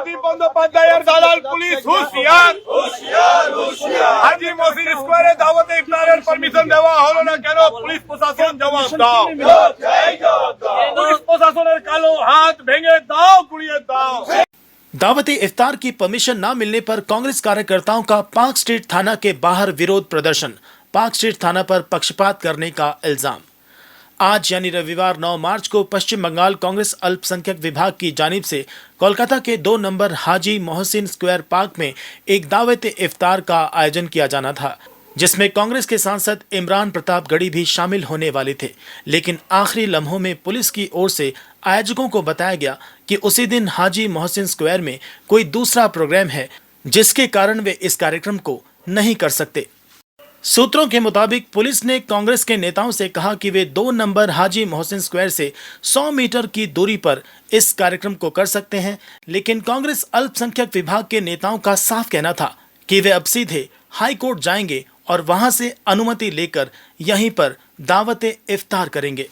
सुदीप बंदोपाध्याय दालाल पुलिस हुशियार हाजी मोहसिन स्কয়ারে দাওয়াতে ইফতারের পারমিশন দেওয়া হলো না কেন? পুলিশ প্রশাসন জবাব দাও। পুলিশ প্রশাসনের কালো হাত ভেঙে দাও, গুড়িয়ে দাও। दावत इफ्तार की परमिशन न मिलने पर कांग्रेस कार्यकर्ताओं का पार्क स्ट्रीट थाना के बाहर विरोध प्रदर्शन, पार्क स्ट्रीट थाना पर पक्षपात करने का इल्जाम। आज यानी रविवार 9 मार्च को पश्चिम बंगाल कांग्रेस अल्पसंख्यक विभाग की जानिब से कोलकाता के 2 नंबर हाजी मोहसिन स्क्वायर पार्क में एक दावत इफ्तार का आयोजन किया जाना था, जिसमें कांग्रेस के सांसद इमरान प्रतापगढ़ी भी शामिल होने वाले थे। लेकिन आखिरी लम्हों में पुलिस की ओर से आयोजकों को बताया गया कि उसी दिन हाजी मोहसिन स्क्वायर में कोई दूसरा प्रोग्राम है, जिसके कारण वे इस कार्यक्रम को नहीं कर सकते। सूत्रों के मुताबिक पुलिस ने कांग्रेस के नेताओं से कहा कि वे 2 नंबर हाजी मोहसिन स्क्वायर से 100 मीटर की दूरी पर इस कार्यक्रम को कर सकते हैं, लेकिन कांग्रेस अल्पसंख्यक विभाग के नेताओं का साफ कहना था कि वे अब सीधे हाई कोर्ट जाएंगे और वहां से अनुमति लेकर यहीं पर दावत इफ्तार करेंगे।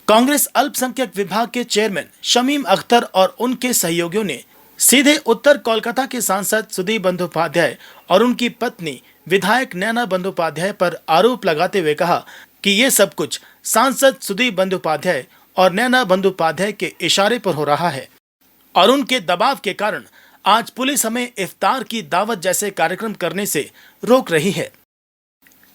कांग्रेस अल्पसंख्यक विभाग के चेयरमैन शमीम अख्तर और उनके सहयोगियों ने सीधे उत्तर कोलकाता के सांसद सुदीप बंदोपाध्याय और उनकी पत्नी विधायक नैना बंदोपाध्याय पर आरोप लगाते हुए कहा कि ये सब कुछ सांसद सुदीप बंदोपाध्याय और नैना बंदोपाध्याय के इशारे पर हो रहा है और उनके दबाव के कारण आज पुलिस हमें इफ्तार की दावत जैसे कार्यक्रम करने से रोक रही है।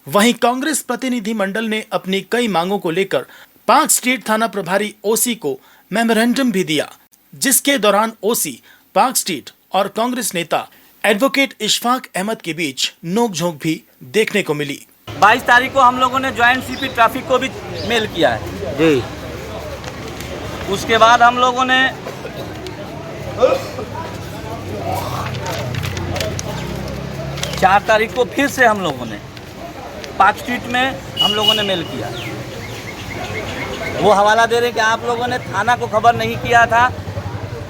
वहीं कांग्रेस प्रतिनिधि मंडल ने अपनी कई मांगों को लेकर पार्क स्ट्रीट थाना प्रभारी ओसी को मेमोरेंडम भी दिया, जिसके दौरान ओसी, पार्क स्ट्रीट और कांग्रेस नेता एडवोकेट इशफाक अहमद के बीच नोकझोंक भी देखने को मिली। 22 तारीख को हम लोगों ने ज्वाइंट सीपी ट्रैफिक को भी मेल किया है जी। उसके बाद हम लोगों ने चार तारीख को फिर से हम लोगों ने पार्क स्ट्रीट में हम लोगों ने मेल किया। वो हवाला दे रहे कि आप लोगों ने थाना को खबर नहीं किया था,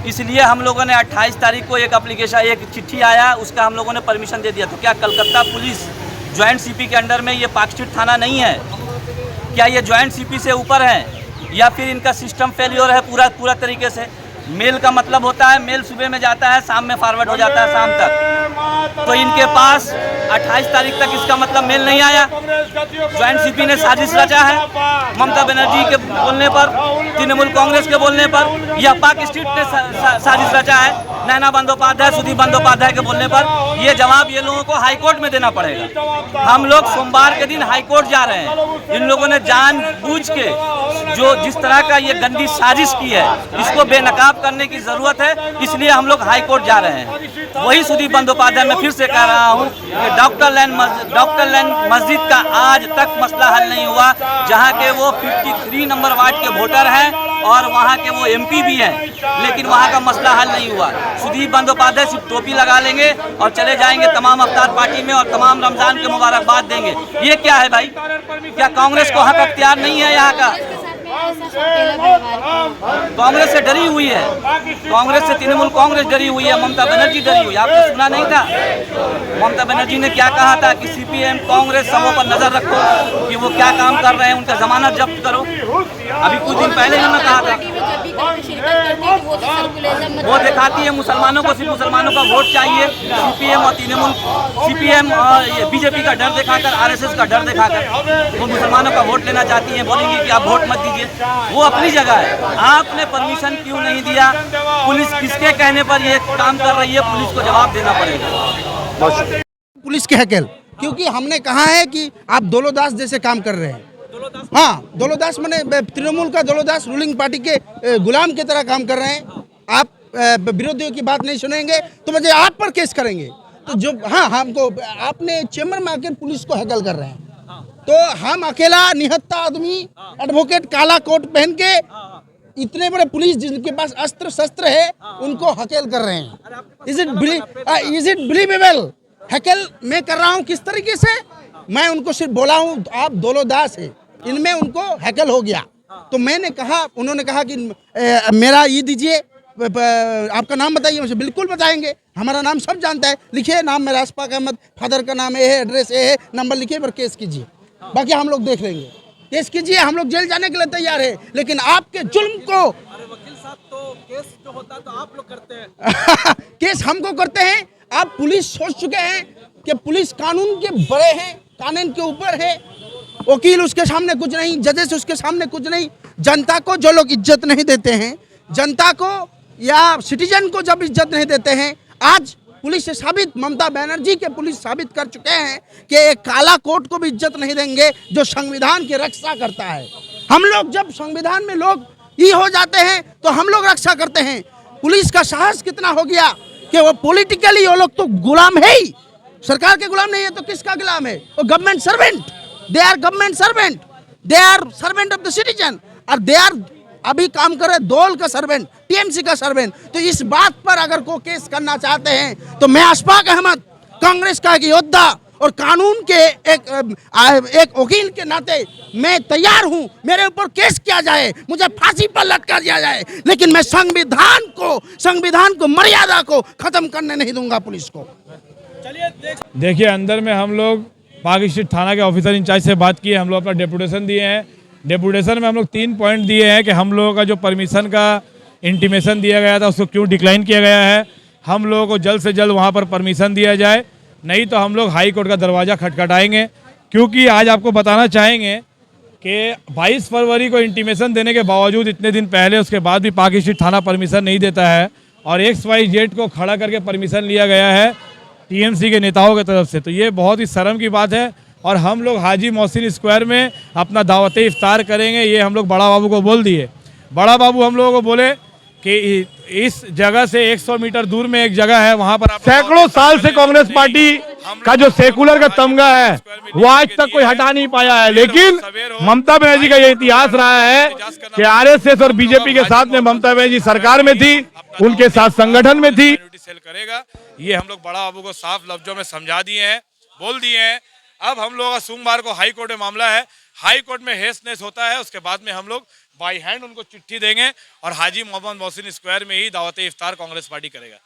इसलिए हम लोगों ने 28 तारीख को एक चिट्ठी आया, उसका हम लोगों ने परमिशन दे दिया। तो क्या कलकत्ता पुलिस ज्वाइंट सीपी के अंडर में ये पार्क स्ट्रीट थाना नहीं है? क्या ये ज्वाइंट सीपी से ऊपर है या फिर इनका सिस्टम फेलियर है पूरा तरीके से? मेल का मतलब होता है मेल सुबह में जाता है, शाम में फॉरवर्ड हो जाता है शाम तक। तो इनके पास 28 तारीख तक इसका मतलब मेल नहीं आया। ज्वाइंट सीपी ने साजिश रचा है ममता बनर्जी के बोलने पर, तृणमूल कांग्रेस के बोलने पर, या पार्क स्ट्रीट ने साजिश रचा है नैना बंदोपाध्याय, सुदीप बंदोपाध्याय के बोलने पर। ये जवाब ये लोगों को हाईकोर्ट में देना पड़ेगा। हम लोग सोमवार के दिन हाईकोर्ट जा रहे हैं। इन लोगों ने जानबूझ के जो जिस तरह का ये गंदी साजिश की है, इसको बेनकाब करने की जरूरत है, इसलिए हम लोग हाई कोर्ट जा रहे हैं। वही सुदीप बंदोपाध्याय मैं फिर से कह रहा हूं कि डॉक्टर लैंड मस्जिद का आज तक मसला हल नहीं हुआ, जहां के वो 53 नंबर वार्ड के वोटर हैं और वहां के वो एमपी भी हैं, लेकिन वहां का मसला हल नहीं हुआ। सुदीप बंदोपाध्याय सिर्फ टोपी लगा लेंगे और चले जाएंगे तमाम अफ्तार पार्टी में और तमाम रमजान के मुबारकबाद देंगे। ये क्या है भाई? क्या कांग्रेस को हक अख्तियार नहीं है यहाँ का? कांग्रेस से डरी हुई है, कांग्रेस से तृणमूल कांग्रेस डरी हुई है, ममता बनर्जी डरी हुई है। आपने सुना नहीं था ममता बनर्जी ने क्या कहा था कि सीपीएम कांग्रेस सबों पर नजर रखो कि वो क्या काम कर रहे हैं, उनका जमानत जब्त करो। अभी कुछ दिन पहले ही मैं कहा था। वो दिखाती है मुसलमानों को, सिर्फ मुसलमानों का वोट चाहिए। सीपीएम और तृणमूल, सीपीएम और बीजेपी का डर दिखाकर, आरएसएस का डर दिखाकर वो मुसलमानों का वोट लेना चाहती है। बोलेंगे कि आप वोट मत दीजिए, वो अपनी जगह है। आपने परमिशन क्यों नहीं दिया? पुलिस किसके कहने पर ये काम कर रही है? पुलिस को जवाब देना पड़ेगा। पुलिस के हकेल, क्योंकि हमने कहा है कि आप दौलतदास जैसे काम कर रहे हैं। हाँ, दौलतदास मैंने तृणमूल का दौलतदास, रूलिंग पार्टी के गुलाम की तरह काम कर रहे हैं। आप विरोधियों की बात नहीं सुनेंगे तो मुझे आप पर केस करेंगे। तो जो हमको आपने चेम्बर में आकर पुलिस को हैकल कर रहे हैं, तो हम अकेला निहत्था आदमी एडवोकेट काला कोट पहन के इतने बड़े पुलिस जिनके पास अस्त्र शस्त्र है उनको हकेल कर रहे हैं। Is it believable? हकेल मैं कर रहा हूँ किस तरीके से? मैं उनको सिर्फ बोला हूँ आप दौलतदास है, इनमें उनको हैकल हो गया। तो मैंने कहा, उन्होंने कहा कि मेरा ये दीजिए, आपका नाम बताइए। मुझे बिल्कुल बताएंगे, हमारा नाम सब जानता है। लिखिए नाम मेरा अशफाक अहमद, फादर का नाम ये है, एड्रेस ये है, नंबर लिखिए, पर केस कीजिए, बाकी हम लोग देख लेंगे। केस कीजिए, हम लोग जेल जाने के लिए तैयार है, लेकिन आपके जुल्म को केस जो होता है तो आप लोग करते हैं। केस हमको करते हैं। आप पुलिस सोच चुके हैं कि पुलिस कानून के बड़े हैं, कानून के ऊपर है, वकील उसके सामने कुछ नहीं, जजेस उसके सामने कुछ नहीं। जनता को जो लोग इज्जत नहीं देते हैं, जनता को या सिटीजन को जब इज्जत नहीं देते हैं, आज पुलिस से साबित, ममता बनर्जी के पुलिस साबित कर चुके हैं कि एक काला कोट को भी इज्जत नहीं देंगे जो संविधान की रक्षा करता है। हम लोग जब संविधान में लोग ये हो जाते हैं तो हम लोग रक्षा करते हैं। पुलिस का साहस कितना हो गया कि वो पॉलिटिकली वो लोग तो गुलाम है ही, सरकार के गुलाम नहीं है तो किसका गुलाम है? वो government servant, they are government servant, they are servant of the citizen, और दे आर अभी काम कर रहे दोल का सर्वेंट, टीएमसी का सर्वेंट। तो इस बात पर अगर को केस करना चाहते हैं तो मैं अशफाक अहमद, कांग्रेस का एक योद्धा और कानून के एक वकील के नाते मैं तैयार हूं, मेरे ऊपर केस किया जाए, मुझे फांसी पर लटका दिया जाए, लेकिन मैं संविधान को मर्यादा को खत्म करने नहीं दूंगा पुलिस को। देखिए, अंदर में हम लोग पाक स्ट्रीट थाना के ऑफिसर इंचार्ज से बात किए, हम लोग अपना डेपुटेशन दिए हैं। डेपुटेशन में हम लोग 3 पॉइंट दिए हैं कि हम लोगों का जो परमिशन का इंटीमेशन दिया गया था उसको क्यों डिक्लाइन किया गया है, हम लोगों को जल्द से जल्द वहाँ पर परमिशन दिया जाए, नहीं तो हम लोग हाई कोर्ट का दरवाज़ा खटखटाएंगे। क्योंकि आज आपको बताना चाहेंगे कि 22 फरवरी को इंटीमेशन देने के बावजूद इतने दिन पहले उसके बाद भी पाक स्ट्रीट थाना परमिशन नहीं देता है और XYZ को खड़ा करके परमिशन लिया गया है टीएमसी के नेताओं की तरफ से। तो ये बहुत ही शर्म की बात है और हम लोग हाजी मोहसिन स्क्वायर में अपना दावत इफ्तार करेंगे, ये हम लोग बड़ा बाबू को बोल दिए। बड़ा बाबू हम लोगों को बोले कि इस जगह से 100 मीटर दूर में एक जगह है, वहां पर सैकड़ों साल से कांग्रेस पार्टी का जो सेकुलर का तमगा है वो आज तक कोई हटा नहीं पाया है। लेकिन ममता बनर्जी का ये इतिहास रहा है कि आरएसएस और बीजेपी के साथ में ममता बनर्जी सरकार में थी, उनके साथ संगठन में थी। सेल करेगा, ये हम लोग बड़ा बाबू को साफ लफ्जों में समझा दिए हैं, बोल दिए हैं। अब हम लोग का सोमवार को हाई कोर्ट में मामला है, हाई कोर्ट में हेसनेस होता है, उसके बाद में हम लोग बाई हैंड उनको चिट्ठी देंगे और हाजी मोहम्मद मोहसिन स्क्वायर में ही दावत इफ्तार कांग्रेस पार्टी करेगा।